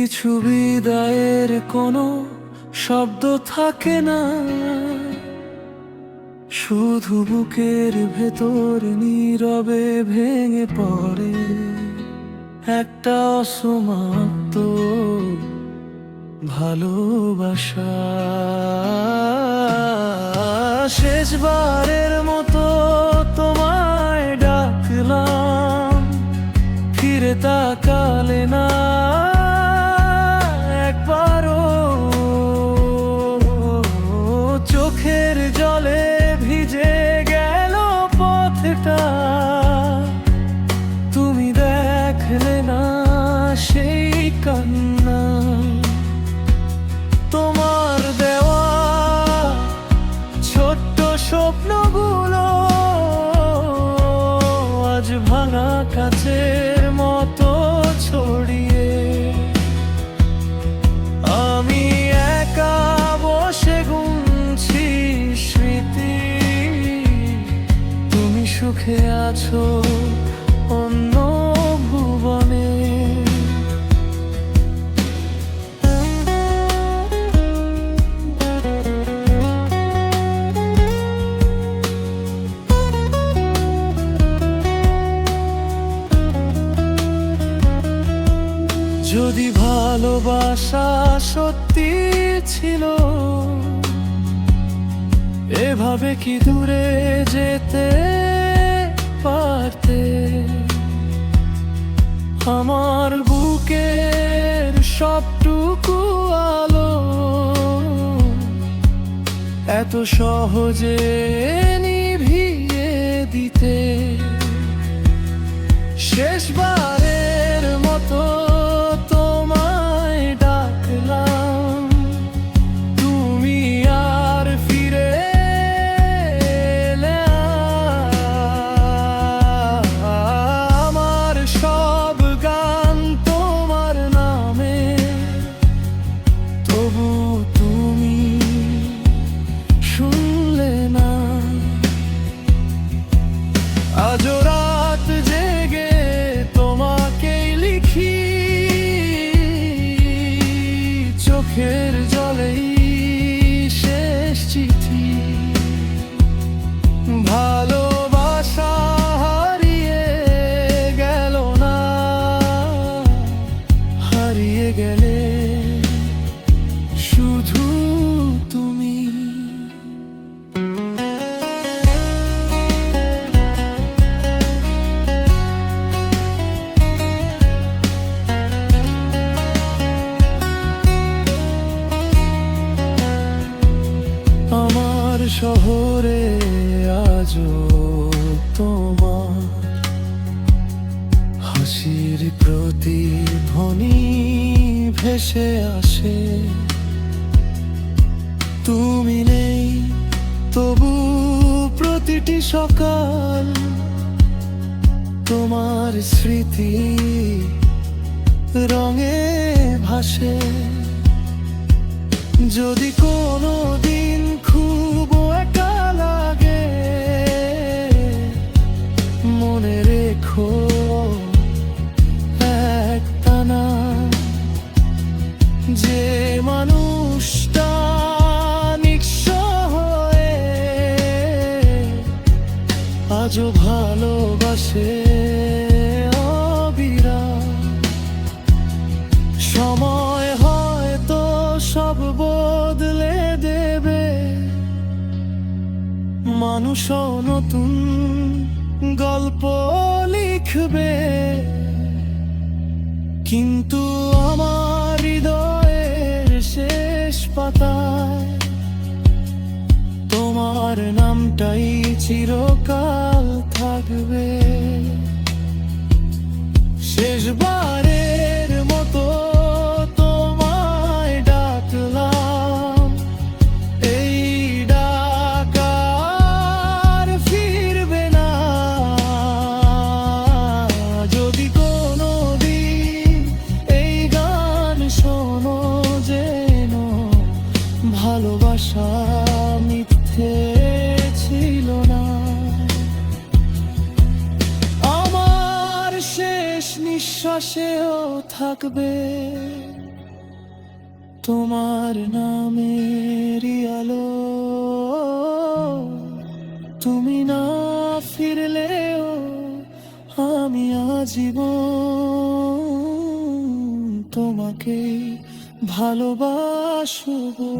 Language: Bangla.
কিছু বিদায়ের কোনো শব্দ থাকে না, শুধু বুকের ভেতর নীরবে ভেঙে পড়ে একটা অসমাপ্ত ভালোবাসা। শেষবারের মতো তোমায় ডাকলাম, ফিরে তাকালে না একবারও। চোখের জলে ভিজে গেল পথটা, তুমি দেখলে না সেই কান্না। তোমার দেওয়া ছোট্ট স্বপ্নগুলো আজ ভাঙা কাচের মতো ছড়িয়ে। আমি একা বসে গুনছি স্মৃতি, তুমি সুখে আছো অন্য ভুবনে। যদি ভালোবাসা সত্যি ছিল, এভাবে কি দূরে যেতে পারতে? আমার বুকের সবটুকু আলো এত সহজে নিভিয়ে দিতে। শেষবারের মতো তোমায় ডাকলাম, তুমি আর ফিরে এলে না। আমার সব গান তোমার নামে, তবু তুমি শুনলে না। আজও রাত জেগে তোমাকেই লিখি, চোখের জলেই শেষ চিঠি। ভালোবাসা হারিয়ে গেল না, হারিয়ে গেলে শুধু তুমি। আমার শহরে আজও তোমার হাসির প্রতিধ্বনি ভেসে আসে। তুমি নেই তবু প্রতিটি সকাল তোমার স্মৃতি রঙে ভাসে। যদি কোনো দিন খুব একা লাগে, মনে রেখো একটানা যে মানুষটা নিঃস্ব হয়ে আজও ভালোবাসে অবিরাম। সময় হয়তো সব বদলে দেবে, মানুষও নতুন গল্প লিখবে। কিন্তু আমার হৃদয়ের শেষ পাতায় তোমার নামটাই চিরকাল থাকবে। শেষবারের মতো তোমায় ডাকলাম, এই ডাক আর ফিরবে না। যদি কোনো দিন এই গান শোনো, যেন ভালোবাসা মিথ্যে ছিল না। আমার শেষ নিঃশ্বাসেও থাকবে তোমার নামেরই আলো, তুমি না ফিরলেও আমি আজীবন তোমাকে ভালোবাসবো।